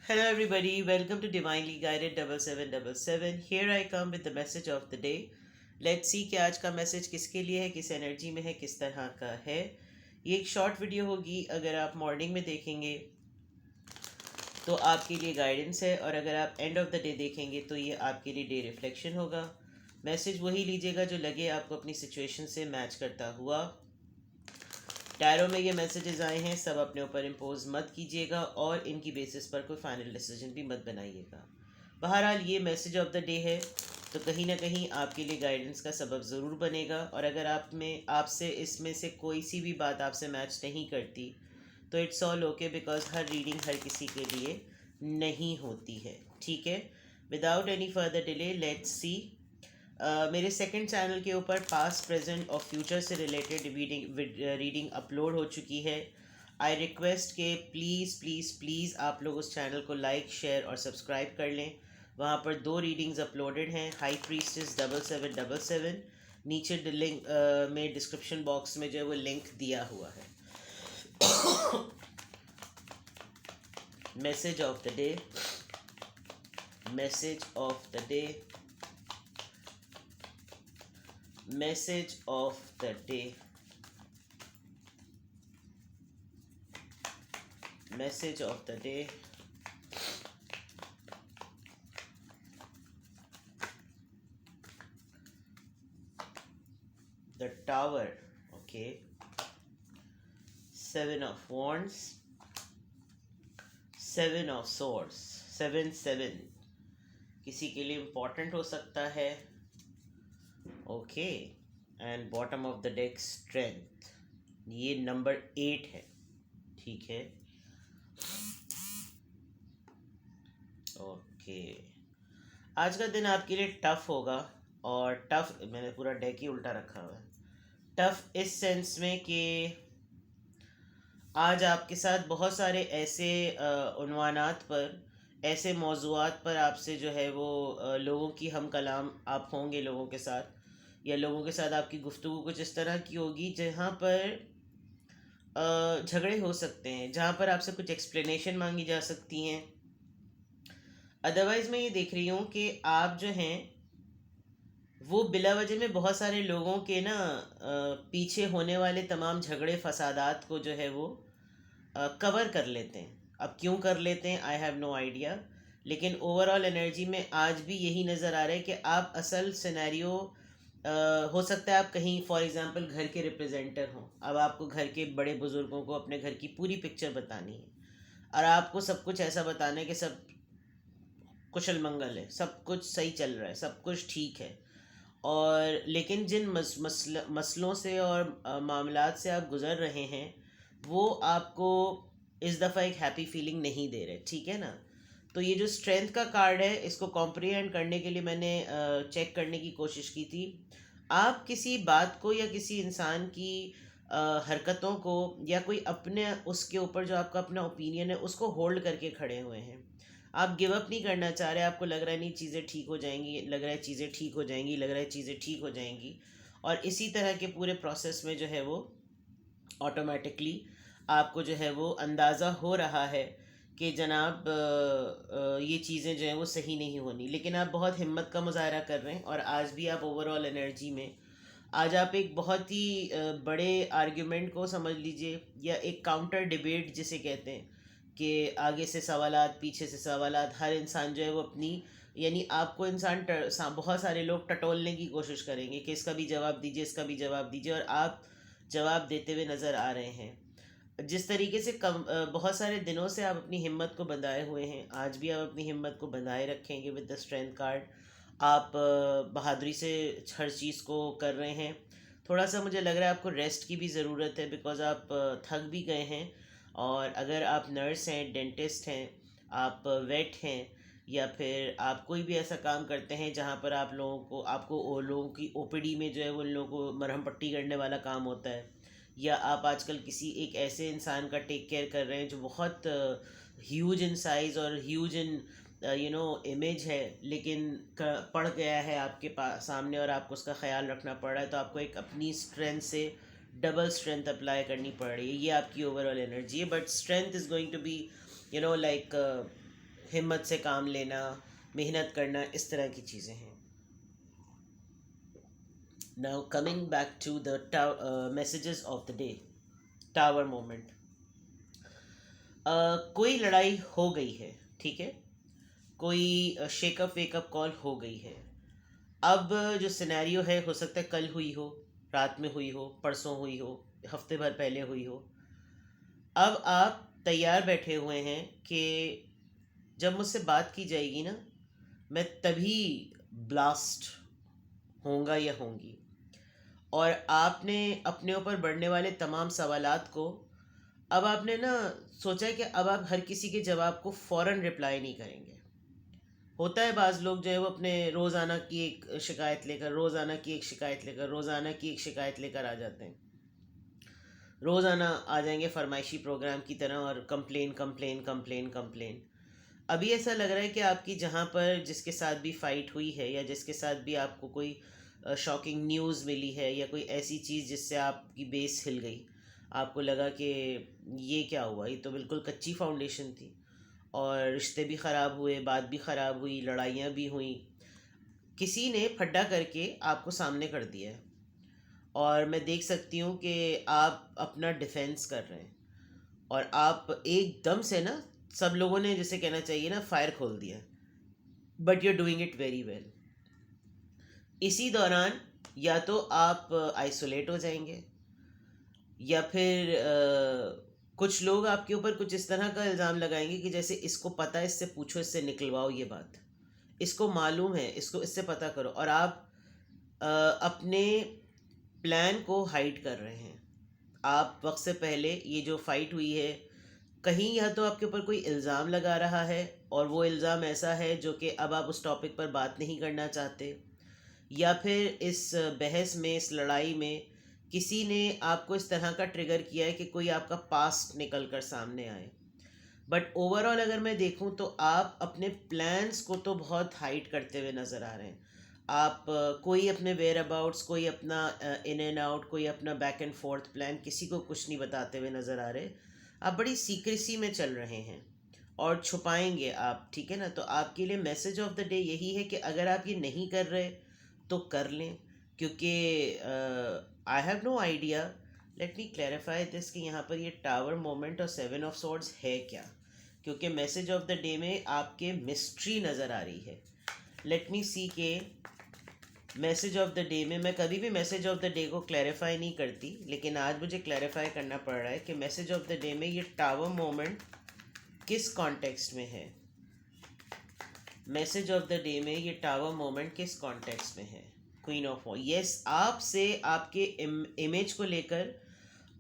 Hello, everybody. Welcome to Divinely Guided 7777. Here I come with the message of the day. Let's see कि आज का message किसके लिए है, किस एनर्जी में है, किस तरह का है. ये एक शॉर्ट वीडियो होगी. अगर आप मॉर्निंग में देखेंगे तो आपके लिए गाइडेंस है, और अगर आप एंड ऑफ द डे देखेंगे तो ये आपके लिए डे रिफ्लेक्शन होगा. मैसेज वही लीजिएगा जो लगे आपको अपनी सिचुएशन से मैच करता हुआ. टैरो में ये मैसेजेस आए हैं, सब अपने ऊपर इम्पोज मत कीजिएगा और इनकी बेसिस पर कोई फाइनल डिसीजन भी मत बनाइएगा. बहरहाल ये मैसेज ऑफ द डे है, तो कहीं ना कहीं आपके लिए गाइडेंस का सबब ज़रूर बनेगा. और अगर आपसे इसमें से कोई सी भी बात आपसे मैच नहीं करती तो इट्स ऑल ओके, बिकॉज हर रीडिंग हर किसी के लिए नहीं होती है. ठीक है, without any further delay let's see. मेरे सेकंड चैनल के ऊपर पास्ट प्रेजेंट और फ्यूचर से रिलेटेड रीडिंग अपलोड हो चुकी है. आई रिक्वेस्ट के प्लीज़ प्लीज़ प्लीज़ आप लोग उस चैनल को लाइक शेयर और सब्सक्राइब कर लें. वहाँ पर 2 रीडिंग्स अपलोडेड हैं. हाई प्रीस्टेस 7777, नीचे लिंक में डिस्क्रिप्शन बॉक्स में जो है वो लिंक दिया हुआ है. Message of the day, message of the day, message of the day, message of the day. The Tower. Okay, 7 of Wands, 7 of Swords. 7 किसी के लिए इम्पोर्टेंट हो सकता है. Okay, and bottom of the deck strength. ये number 8 है. ठीक है, ओके. आज का दिन आपके लिए टफ होगा. और टफ, मैंने पूरा डेक ही उल्टा रखा हुआ है. टफ इस सेंस में कि आज आपके साथ बहुत सारे ऐसे उन्वानात पर, ऐसे मौज़ूआत पर आपसे जो है वो लोगों की हम कलाम आप होंगे लोगों के साथ, या लोगों के साथ आपकी गुफ्तगू कुछ इस तरह की होगी जहाँ पर झगड़े हो सकते हैं, जहाँ पर आपसे कुछ एक्सप्लेनेशन मांगी जा सकती हैं. अदरवाइज़ मैं ये देख रही हूँ कि आप जो हैं वो बिला वजह में बहुत सारे लोगों के ना पीछे होने वाले तमाम झगड़े फसादात को जो है वो कवर कर लेते हैं. अब क्यों कर लेते हैं, आई हैव नो आइडिया. लेकिन ओवरऑल एनर्जी में आज भी यही नज़र आ रहा है कि आप असल सिनेरियो, हो सकता है आप कहीं फॉर एग्ज़ाम्पल घर के रिप्रेजेंटर हों. अब आपको घर के बड़े बुज़ुर्गों को अपने घर की पूरी पिक्चर बतानी है, और आपको सब कुछ ऐसा बताना है कि सब कुशल मंगल है, सब कुछ सही चल रहा है, सब कुछ ठीक है. और लेकिन जिन मसलों से और मामलात से आप गुज़र रहे हैं वो आपको इस दफ़ा एक हैप्पी फीलिंग नहीं दे रहे. ठीक है ना. तो ये जो स्ट्रेंथ का कार्ड है, इसको कॉम्प्रिहेंड करने के लिए मैंने चेक करने की कोशिश की थी. आप किसी बात को या किसी इंसान की हरकतों को, या कोई अपने उसके ऊपर जो आपका अपना ओपिनियन है उसको होल्ड करके खड़े हुए हैं. आप गिव अप नहीं करना चाह रहे. आपको लग रहा है नहीं चीज़ें ठीक हो जाएंगी, लग रहा है चीज़ें ठीक हो जाएंगी, लग रहा है चीज़ें ठीक हो जाएंगी. और इसी तरह के पूरे प्रोसेस में जो है वो ऑटोमेटिकली आपको जो है वो अंदाज़ा हो रहा है कि जनाब ये चीज़ें जो हैं वो सही नहीं होनी. लेकिन आप बहुत हिम्मत का मुजाहरा कर रहे हैं, और आज भी आप ओवरऑल एनर्जी में, आज आप एक बहुत ही बड़े आर्ग्यूमेंट को समझ लीजिए, या एक काउंटर डिबेट जिसे कहते हैं, कि आगे से सवालात पीछे से सवालात, हर इंसान जो है वो अपनी, यानी आपको बहुत सारे लोग टटोलने की कोशिश करेंगे कि इसका भी जवाब दीजिए, इसका भी जवाब दीजिए, और आप जवाब देते हुए नज़र आ रहे हैं. जिस तरीके से बहुत सारे दिनों से आप अपनी हिम्मत को बंधाए हुए हैं, आज भी आप अपनी हिम्मत को बंधाए रखेंगे विद द स्ट्रेंथ कार्ड. आप बहादुरी से हर चीज़ को कर रहे हैं. थोड़ा सा मुझे लग रहा है आपको रेस्ट की भी ज़रूरत है, बिकॉज़ आप थक भी गए हैं. और अगर आप नर्स हैं, डेंटिस्ट हैं, आप वेट हैं, या फिर आप कोई भी ऐसा काम करते हैं जहाँ पर आप लोगों को, आपको लोगों की ओपीडी में जो है वो उन लोगों को मरहम पट्टी करने वाला काम होता है, या आप आजकल किसी एक ऐसे इंसान का टेक केयर कर रहे हैं जो बहुत ह्यूज इन साइज़ और ह्यूज इन इमेज है, लेकिन पड़ गया है आपके पास सामने, और आपको उसका ख्याल रखना पड़ रहा है. तो आपको एक अपनी स्ट्रेंथ से डबल स्ट्रेंथ अप्लाई करनी पड़ रही है. ये आपकी ओवरऑल एनर्जी है. But strength is going to be like हिम्मत से काम लेना, मेहनत करना, इस तरह की चीज़ें हैं. Now coming back to the messages of the day. Tower moment. कोई लड़ाई हो गई है, ठीक है, कोई शेकअप वेकअप कॉल हो गई है. अब जो सिनेरियो है, हो सकता है कल हुई हो, रात में हुई हो, परसों हुई हो, हफ्ते भर पहले हुई हो. अब आप तैयार बैठे हुए हैं कि जब मुझसे बात की जाएगी ना, मैं तभी ब्लास्ट होऊंगा या होंगी. और आपने अपने ऊपर बढ़ने वाले तमाम सवालात को, अब आपने ना सोचा है कि अब आप हर किसी के जवाब को फ़ौरन रिप्लाई नहीं करेंगे. होता है बाज़ लोग जो है वो अपने रोज़ाना की एक शिकायत लेकर, रोज़ाना की एक शिकायत लेकर, रोज़ाना की एक शिकायत लेकर आ जाते हैं. रोज़ाना आ जाएंगे फरमाइशी प्रोग्राम की तरह और कंप्लेन कंप्लेन कंप्लेन कंप्लेन. अभी ऐसा लग रहा है कि आपकी जहाँ पर जिसके साथ भी फ़ाइट हुई है, या जिसके साथ भी आपको कोई शॉकिंग न्यूज़ मिली है, या कोई ऐसी चीज़ जिससे आपकी बेस हिल गई, आपको लगा कि ये क्या हुआ, ये तो बिल्कुल कच्ची फाउंडेशन थी, और रिश्ते भी ख़राब हुए, बात भी ख़राब हुई, लड़ाइयाँ भी हुई, किसी ने फड्डा करके आपको सामने कर दिया है. और मैं देख सकती हूँ कि आप अपना डिफेंस कर रहे हैं, और आप एकदम से ना, सब लोगों ने जैसे कहना चाहिए ना, फायर खोल दिया. But you are doing it very well. इसी दौरान या तो आप आइसोलेट हो जाएंगे, या फिर कुछ लोग आपके ऊपर कुछ इस तरह का इल्ज़ाम लगाएंगे कि जैसे इसको पता है, इससे पूछो, इससे निकलवाओ ये बात, इसको मालूम है, इसको इससे पता करो. और आप अपने प्लान को हाइड कर रहे हैं. आप वक्त से पहले ये जो फाइट हुई है, कहीं या तो आपके ऊपर कोई इल्ज़ाम लगा रहा है, और वो इल्ज़ाम ऐसा है जो कि अब आप उस टॉपिक पर बात नहीं करना चाहते, या फिर इस बहस में, इस लड़ाई में किसी ने आपको इस तरह का ट्रिगर किया है कि कोई आपका पास्ट निकल कर सामने आए. बट ओवरऑल अगर मैं देखूं तो आप अपने प्लान्स को तो बहुत हाइड करते हुए नज़र आ रहे हैं. आप कोई अपने वेयर अबाउट्स, कोई अपना इन एंड आउट, कोई अपना बैक एंड फोर्थ प्लान किसी को कुछ नहीं बताते हुए नज़र आ रहे. आप बड़ी सीक्रेसी में चल रहे हैं, और छुपाएंगे आप, ठीक है ना. तो आपके लिए मैसेज ऑफ द डे यही है कि अगर आप ये नहीं कर रहे तो कर लें, क्योंकि I have no idea. Let me clarify this कि यहाँ पर ये टावर मोमेंट और सेवन ऑफ सॉर्ड्स है क्या, क्योंकि मैसेज ऑफ द डे में आपके मिस्ट्री नज़र आ रही है. लेट मी सी के मैसेज ऑफ द डे में, मैं कभी भी मैसेज ऑफ द डे को क्लैरिफाई नहीं करती, लेकिन आज मुझे क्लैरिफाई करना पड़ रहा है कि मैसेज ऑफ द डे में ये टावर मोमेंट किस कॉन्टेक्स्ट में है. मैसेज ऑफ द डे में ये टावर मोमेंट किस कॉन्टेक्स्ट में है. Queen of wands. यस, आपसे, आपके इमेज को लेकर,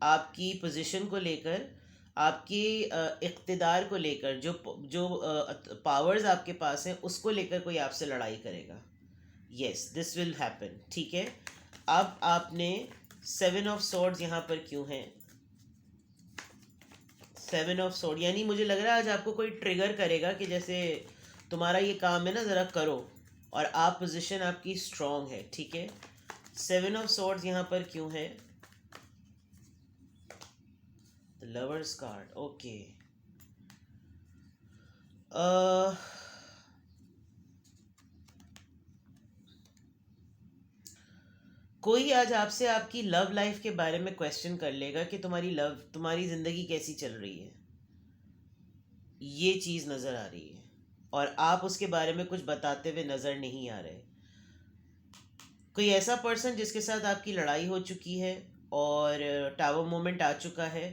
आपकी पोजीशन को लेकर, आपके इक़्तिदार को लेकर, जो जो पावर्स आपके पास हैं उसको लेकर कोई आपसे लड़ाई करेगा. Yes, this will happen. ठीक है. अब आपने सेवन ऑफ सॉर्ड्स यहाँ पर क्यों है. सेवन ऑफ सॉर्ड यानी मुझे लग रहा है आज आपको कोई ट्रिगर करेगा कि जैसे तुम्हारा ये काम है ना, ज़रा करो, और आप पोजीशन आपकी स्ट्रांग है. ठीक है. सेवन ऑफ सॉर्ड्स यहाँ पर क्यों है. The lovers card. ओके. कोई आज आपसे आपकी लव लाइफ के बारे में क्वेश्चन कर लेगा कि तुम्हारी ज़िंदगी कैसी चल रही है. ये चीज़ नज़र आ रही है, और आप उसके बारे में कुछ बताते हुए नज़र नहीं आ रहे. कोई ऐसा पर्सन जिसके साथ आपकी लड़ाई हो चुकी है और टावर मोमेंट आ चुका है,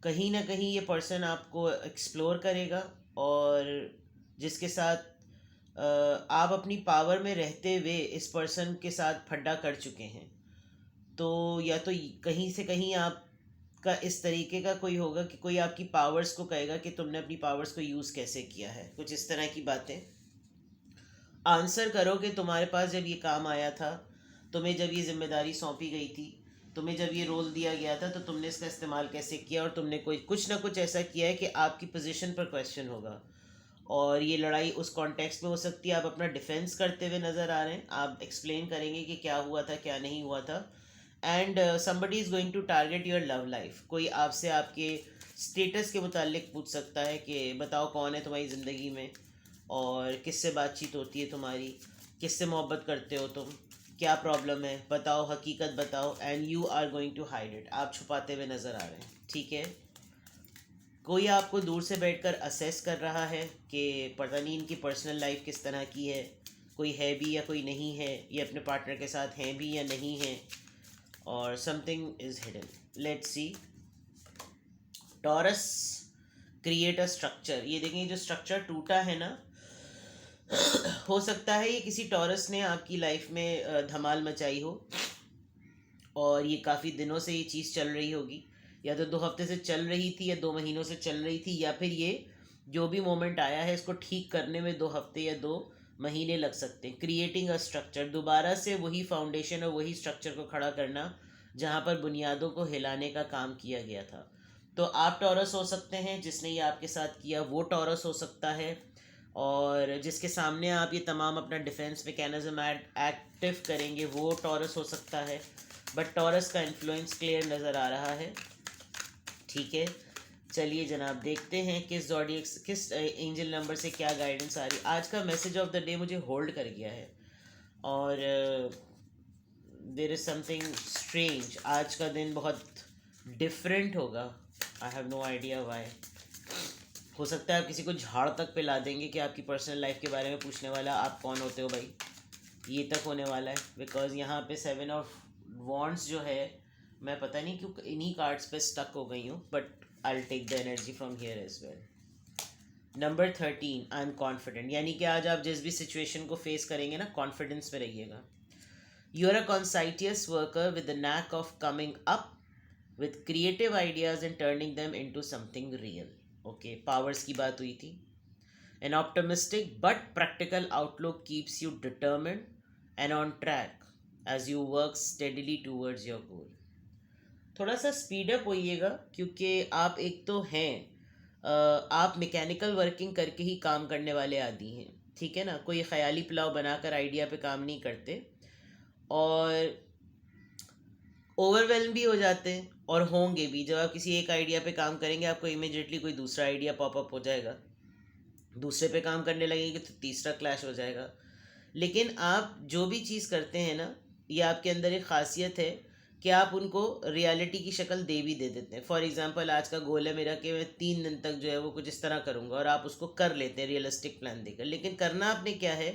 कहीं ना कहीं ये पर्सन आपको एक्सप्लोर करेगा, और जिसके साथ आप अपनी पावर में रहते हुए इस पर्सन के साथ फड्डा कर चुके हैं. तो या तो कहीं से कहीं आप का इस तरीके का कोई होगा कि कोई आपकी पावर्स को कहेगा कि तुमने अपनी पावर्स को यूज़ कैसे किया है, कुछ इस तरह की बातें. आंसर करो कि तुम्हारे पास जब ये काम आया था, तुम्हें जब ये जिम्मेदारी सौंपी गई थी, तुम्हें जब ये रोल दिया गया था, तो तुमने इसका इस्तेमाल कैसे किया, और तुमने कोई कुछ ना कुछ ऐसा किया है कि आपकी पोजीशन पर क्वेश्चन होगा. और ये लड़ाई उस कॉन्टेक्स्ट में हो सकती है, आप अपना डिफेंस करते हुए नज़र आ रहे हैं, आप एक्सप्लेन करेंगे कि क्या हुआ था, क्या नहीं हुआ था. And somebody is going to target your love life. कोई आपसे आपके स्टेटस के मुतालिक पूछ सकता है कि बताओ कौन है तुम्हारी ज़िंदगी में, और किससे बातचीत होती है तुम्हारी, किससे मोहब्बत करते हो तुम, क्या प्रॉब्लम है बताओ, हकीकत बताओ। And you are going to hide it, आप छुपाते हुए नज़र आ रहे हैं, ठीक है। कोई आपको दूर से बैठकर असेस कर रहा है कि पता नहीं इनकी पर्सनल लाइफ किस तरह की है, कोई है भी या कोई नहीं है, ये अपने पार्टनर के साथ हैं भी या नहीं है, और something is hidden. Let's see. Taurus create a structure, ये देखें जो स्ट्रक्चर टूटा है ना, हो सकता है ये किसी टॉरस ने आपकी लाइफ में धमाल मचाई हो, और ये काफ़ी दिनों से ये चीज़ चल रही होगी, या तो 2 हफ्ते से चल रही थी या 2 महीनों से चल रही थी, या फिर ये जो भी मोमेंट आया है इसको ठीक करने में 2 हफ्ते या 2 महीने लग सकते हैं। क्रिएटिंग अ स्ट्रक्चर, दोबारा से वही फाउंडेशन और वही स्ट्रक्चर को खड़ा करना जहाँ पर बुनियादों को हिलाने का काम किया गया था। तो आप टॉरस हो सकते हैं, जिसने ये आपके साथ किया वो टॉरस हो सकता है, और जिसके सामने आप ये तमाम अपना डिफेंस मैकेनिज्म एक्टिव करेंगे वो टॉरस हो सकता है। बट टॉरस का इन्फ्लुएंस क्लियर नज़र आ रहा है, ठीक है। चलिए जनाब, देखते हैं किस जॉडियक किस एंजल नंबर से क्या गाइडेंस आ रही है। आज का मैसेज ऑफ द डे मुझे होल्ड कर गया है, और देयर इज़ समथिंग स्ट्रेंज। आज का दिन बहुत डिफरेंट होगा, I have no idea why. हो सकता है आप किसी को झाड़ तक पिला देंगे कि आपकी पर्सनल लाइफ के बारे में पूछने वाला आप कौन होते हो भाई, ये तक होने वाला है। बिकॉज यहाँ पे 7 ऑफ वॉन्ड्स जो है, मैं पता नहीं क्यों इन्हीं कार्ड्स पे स्टक हो गई हूँ, but I will take the energy from here as well. Number 13, I am confident, यानी कि आज आप जिस भी सिचुएशन को फेस करेंगे ना, कॉन्फिडेंस में रहिएगा। You are a conscientious worker with the knack of coming up with creative ideas and turning them into something real. Okay, powers की बात हुई थी। An optimistic but practical outlook keeps you determined and on track as you work steadily towards your goal. थोड़ा सा speed up होइएगा, क्योंकि आप एक तो हैं आप मैकेनिकल वर्किंग करके ही काम करने वाले आदमी हैं, ठीक है ना। कोई ख्याली पुलाव बनाकर आइडिया पे काम नहीं करते, और ओवरवेलम भी हो जाते हैं, और होंगे भी। जब आप किसी एक आइडिया पे काम करेंगे आपको इमिजिएटली कोई दूसरा आइडिया पॉपअप हो जाएगा, दूसरे पे काम करने लगेंगे तो तीसरा क्लैश हो जाएगा। लेकिन आप जो भी चीज़ करते हैं ना, ये आपके अंदर एक ख़ासियत है कि आप उनको रियलिटी की शक्ल दे भी दे देते हैं। फॉर एग्जांपल, आज का गोल है मेरा कि मैं 3 दिन तक जो है वो कुछ इस तरह करूँगा, और आप उसको कर लेते हैं रियलिस्टिक प्लान देकर। लेकिन करना आपने क्या है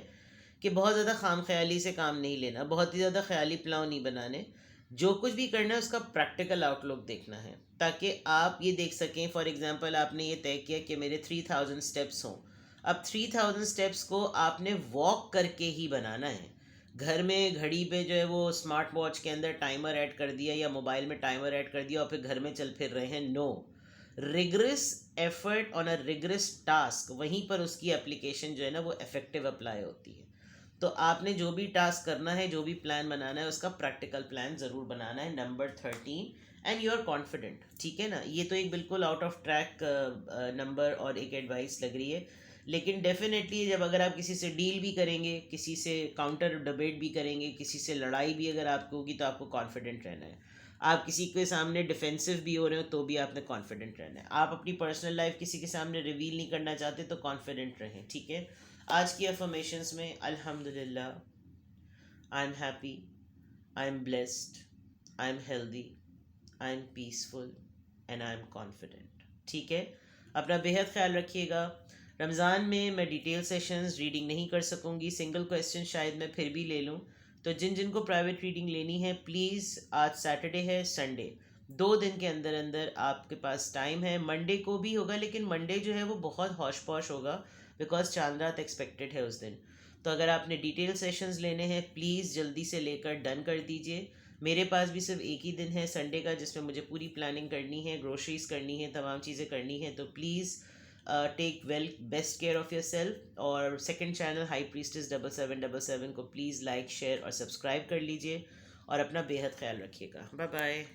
कि बहुत ज़्यादा खाम ख्याली से काम नहीं लेना, बहुत ही ज़्यादा ख्याली प्लान नहीं बनाने। जो कुछ भी करना है उसका प्रैक्टिकल आउटलुक देखना है, ताकि आप ये देख सकें। फॉर एग्जांपल, आपने ये तय किया कि मेरे 3000 स्टेप्स हों। अब 3000 स्टेप्स को आपने वॉक करके ही बनाना है। घर में घड़ी पे जो है वो स्मार्ट वॉच के अंदर टाइमर ऐड कर दिया, या मोबाइल में टाइमर ऐड कर दिया, और फिर घर में चल फिर रहे हैं, no. Rigorous effort on a rigorous task, वहीं पर उसकी एप्लीकेशन जो है ना वो इफेक्टिव अप्लाई होती है। तो आपने जो भी टास्क करना है, जो भी प्लान बनाना है, उसका प्रैक्टिकल प्लान ज़रूर बनाना है। Number 13, and you are confident, ठीक है ना। ये तो एक बिल्कुल आउट ऑफ ट्रैक नंबर और एक एडवाइस लग रही है, लेकिन डेफिनेटली जब अगर आप किसी से डील भी करेंगे, किसी से काउंटर डिबेट भी करेंगे, किसी से लड़ाई भी अगर आपको होगी, तो आपको कॉन्फिडेंट रहना है। आप किसी के सामने डिफेंसिव भी हो रहे हो तो भी आपने कॉन्फिडेंट रहना है। आप अपनी पर्सनल लाइफ किसी के सामने रिवील नहीं करना चाहते तो कॉन्फिडेंट रहें, ठीक है। आज की अफर्मेशंस में, अल्हम्दुलिल्लाह, I am happy, I am blessed, I am healthy, I am peaceful, and I am confident, ठीक है। अपना बेहद ख्याल रखिएगा। रमज़ान में मैं डिटेल सेशंस रीडिंग नहीं कर सकूँगी, सिंगल क्वेश्चन शायद मैं फिर भी ले लूँ। तो जिन जिन को प्राइवेट रीडिंग लेनी है, प्लीज़, आज सैटरडे है, संडे, 2 दिन के अंदर अंदर आपके पास टाइम है। मंडे को भी होगा, लेकिन मंडे जो है वो बहुत हौश पौश होगा, बिकॉज चांद रात एक्सपेक्टेड है उस दिन। तो अगर आपने डिटेल सेशंस लेने हैं, प्लीज़ जल्दी से लेकर डन कर दीजिए। मेरे पास भी सिर्फ एक ही दिन है, संडे का, जिसमें मुझे पूरी प्लानिंग करनी है, ग्रोसरीज करनी है, तमाम चीज़ें करनी है। तो please take well best care of yourself. और सेकंड चैनल हाई प्रीस्टेस 7777 को प्लीज़ लाइक, शेयर और सब्सक्राइब कर लीजिए, और अपना बेहद ख्याल रखिएगा। Bye bye.